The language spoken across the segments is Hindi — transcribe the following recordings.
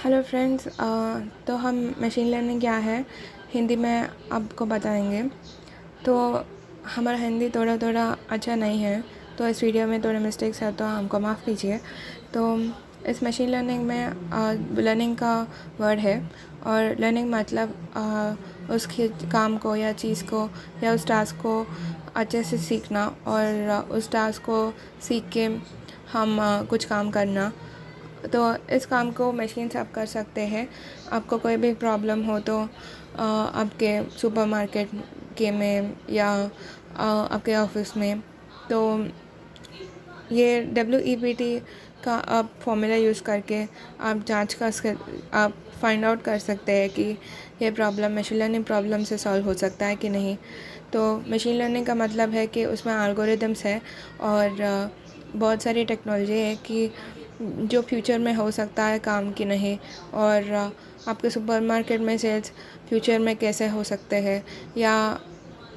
हेलो फ्रेंड्स, तो हम मशीन लर्निंग क्या है हिंदी में आपको बताएंगे। तो हमारा हिंदी थोड़ा थोड़ा अच्छा नहीं है, तो इस वीडियो में थोड़े मिस्टेक्स है, तो हमको माफ़ कीजिए। तो इस मशीन लर्निंग में लर्निंग का वर्ड है, और लर्निंग मतलब उसके काम को या चीज़ को या उस टास्क को अच्छे से सीखना, और उस टास्क को सीख के हम कुछ काम करना। तो इस काम को मशीन से आप कर सकते हैं। आपको कोई भी प्रॉब्लम हो तो आपके सुपरमार्केट के में या आपके ऑफिस में, तो ये WEPT का आप फॉर्मूला यूज़ करके आप आप फाइंड आउट कर सकते हैं कि ये प्रॉब्लम मशीन लर्निंग प्रॉब्लम से सॉल्व हो सकता है कि नहीं। तो मशीन लर्निंग का मतलब है कि उसमें एल्गोरिदम्स है, और बहुत सारी टेक्नोलॉजी है कि जो फ्यूचर में हो सकता है काम की नहीं, और आपके सुपरमार्केट में सेल्स फ्यूचर में कैसे हो सकते हैं, या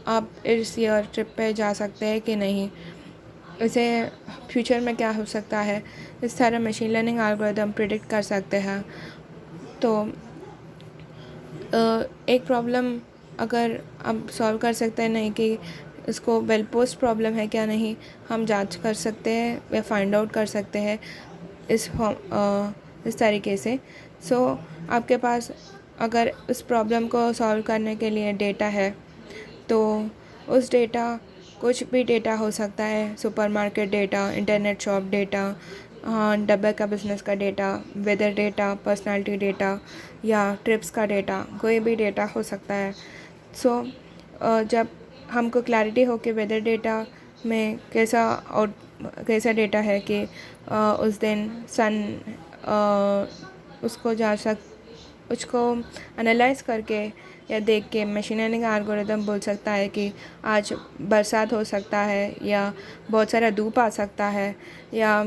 आप इस ईयर ट्रिप पे जा सकते हैं कि नहीं, इसे फ्यूचर में क्या हो सकता है, इस तरह मशीन लर्निंग एल्गोरिदम प्रिडिक्ट कर सकते हैं। तो एक प्रॉब्लम अगर आप सॉल्व कर सकते हैं नहीं कि इसको वेल पोस्ट प्रॉब्लम है क्या नहीं, हम जांच कर सकते हैं या फाइंड आउट कर सकते हैं इस तरीके से। आपके पास अगर उस प्रॉब्लम को सॉल्व करने के लिए डेटा है, तो उस डेटा कुछ भी डेटा हो सकता है, supermarket data, internet shop data, हाँ डब्बे का बिज़नेस का data, weather data, personality data या ट्रिप्स का डेटा, कोई भी डेटा हो सकता है। जब हमको क्लैरिटी हो कि वेदर डेटा में कैसा डेटा है कि उस दिन सन उसको उसको एनालाइज करके या देख के मशीन लर्निंग एल्गोरिदम बोल सकता है कि आज बरसात हो सकता है, या बहुत सारा धूप आ सकता है, या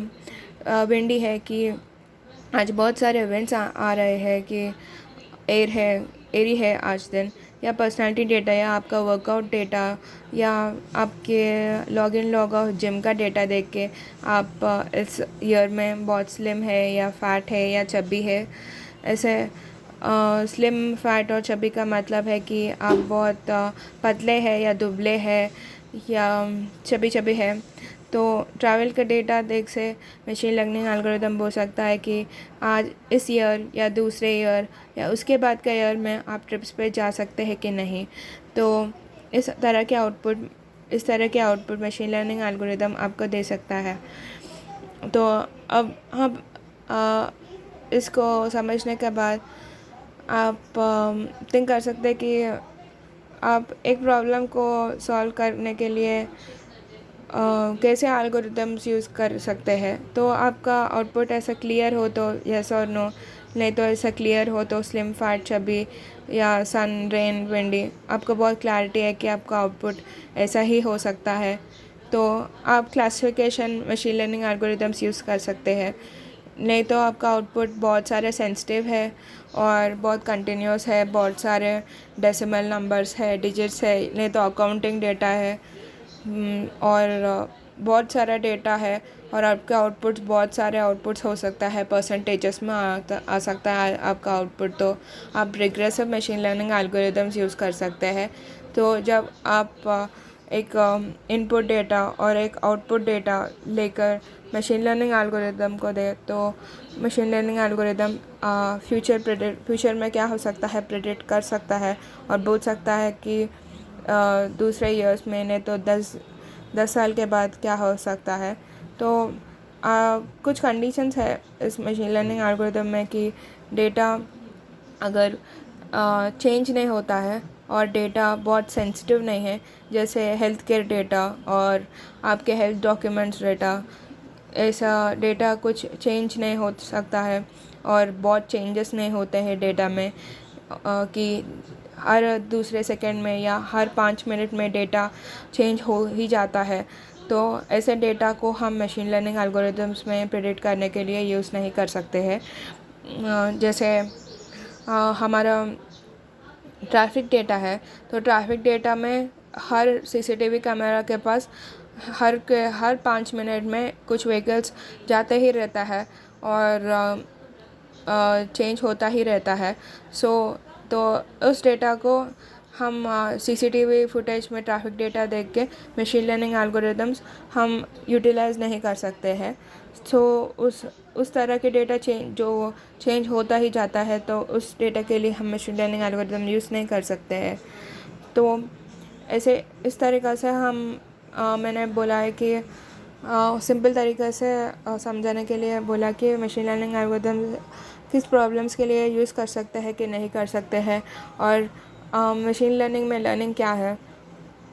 विंडी है कि आज बहुत सारे इवेंट्स आ रहे हैं कि एरी है आज दिन, या पर्सनालिटी डेटा, या आपका वर्कआउट डेटा, या आपके log in log out gym का डेटा देख के आप इस ईयर में बहुत स्लिम है या फैट है या चब्बी है। ऐसे स्लिम फैट और चब्बी का मतलब है कि आप बहुत पतले हैं या दुबले हैं या चबी चबी है। तो ट्रैवल का डेटा देख से मशीन लर्निंग एल्गोरिदम बोल सकता है कि आज इस ईयर या दूसरे ईयर या उसके बाद का ईयर में आप ट्रिप्स पे जा सकते हैं कि नहीं। तो इस तरह के आउटपुट मशीन लर्निंग एल्गोरिदम आपको दे सकता है। तो अब हम इसको समझने के बाद आप थिंक कर सकते हैं कि आप एक प्रॉब्लम को सॉल्व करने के लिए कैसे एल्गोरिदम्स यूज़ कर सकते हैं। तो आपका आउटपुट ऐसा क्लियर हो तो यस और नो, नहीं तो ऐसा क्लियर हो तो स्लिम फैट चबी या सन रेन विंडी, आपको बहुत क्लैरिटी है कि आपका आउटपुट ऐसा ही हो सकता है। तो आप classification machine learning algorithms use कर सकते हैं। नहीं तो आपका आउटपुट बहुत सारे सेंसिटिव है और बहुत कंटिन्यूस है, बहुत सारे डेसिमल नंबर्स है, डिजिट्स है, नहीं तो अकाउंटिंग डेटा है, और बहुत सारा डेटा है, और आपके आउटपुट्स बहुत सारे आउटपुट्स हो सकता है, परसेंटेजेस में आ सकता है आपका आउटपुट। तो आप regressive machine learning algorithms use कर सकते हैं। तो जब आप एक इनपुट डेटा और एक आउटपुट डेटा लेकर मशीन लर्निंग एल्गोरिदम को दे, तो मशीन लर्निंग एल्गोरिदम फ्यूचर में क्या हो सकता है प्रेडिक्ट कर सकता है, और बोल सकता है कि दूसरे ईयर्स में, नहीं तो 10 साल के बाद क्या हो सकता है। तो कुछ कंडीशंस है इस मशीन लर्निंग एल्गोरिदम में कि डेटा अगर चेंज नहीं होता है और डेटा बहुत सेंसिटिव नहीं है, जैसे हेल्थ केयर डेटा और आपके हेल्थ डॉक्यूमेंट्स डेटा, ऐसा डेटा कुछ चेंज नहीं हो सकता है और बहुत चेंजेस नहीं होते हैं डेटा में, कि हर दूसरे सेकंड में या हर 5 मिनट में डेटा चेंज हो ही जाता है। तो ऐसे डेटा को हम मशीन लर्निंग एल्गोरिदम्स में प्रेडिक्ट करने के लिए यूज़ नहीं कर सकते हैं। जैसे हमारा ट्रैफिक डेटा है, तो ट्रैफिक डेटा में हर CCTV कैमरा के पास हर 5 मिनट में कुछ व्हीकल्स जाते ही रहता है, और चेंज होता ही रहता है। तो उस डेटा को हम सीसीटीवी फुटेज में ट्रैफिक डेटा देख के मशीन लर्निंग एल्गोरिदम्स हम यूटिलाइज नहीं कर सकते हैं। सो उस तरह के डेटा जो चेंज होता ही जाता है, तो उस डेटा के लिए हम मशीन लर्निंग एल्गोरिदम यूज़ नहीं कर सकते हैं। तो ऐसे इस तरीक़ा से मैंने बोला है कि सिंपल तरीक़े से समझाने के लिए बोला कि मशीन लर्निंग एल्गोरिदम किस प्रॉब्लम्स के लिए यूज़ कर सकते हैं कि नहीं कर सकते हैं, और मशीन लर्निंग में लर्निंग क्या है।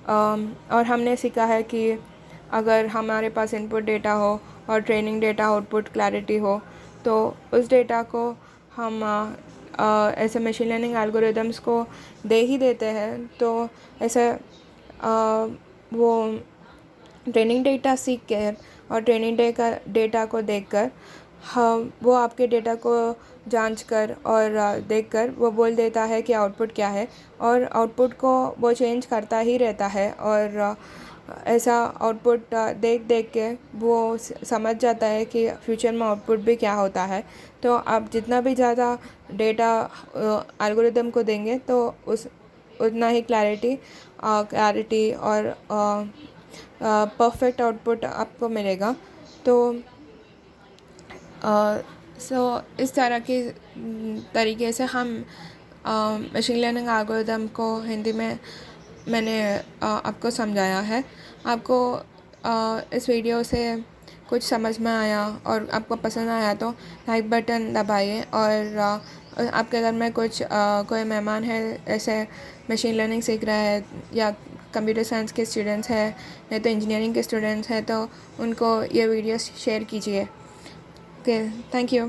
और हमने सीखा है कि अगर हमारे पास इनपुट डेटा हो और ट्रेनिंग डेटा आउटपुट क्लैरिटी हो, तो उस डेटा को हम ऐसे मशीन लर्निंग एल्गोरिदम्स को दे ही देते हैं। तो ऐसे वो ट्रेनिंग डेटा सीख के और ट्रेनिंग डेटा को देखकर वो आपके डेटा को जांच कर और देख कर वो बोल देता है कि आउटपुट क्या है, और आउटपुट को वो चेंज करता ही रहता है। और ऐसा आउटपुट देख देख के वो समझ जाता है कि फ्यूचर में आउटपुट भी क्या होता है। तो आप जितना भी ज़्यादा डेटा एल्गोरिदम को देंगे, तो उतना ही क्लैरिटी और परफेक्ट आउटपुट आपको मिलेगा। तो इस तरह के तरीके से हम मशीन लर्निंग एल्गोरिदम को हिंदी में मैंने आपको समझाया है। आपको इस वीडियो से कुछ समझ में आया और आपको पसंद आया तो लाइक बटन दबाइए, और आपके घर में कोई मेहमान है ऐसे मशीन लर्निंग सीख रहा है, या कंप्यूटर साइंस के स्टूडेंट्स हैं, नहीं तो इंजीनियरिंग के स्टूडेंट्स हैं, तो उनको ये वीडियो शेयर कीजिए। Okay, thank you.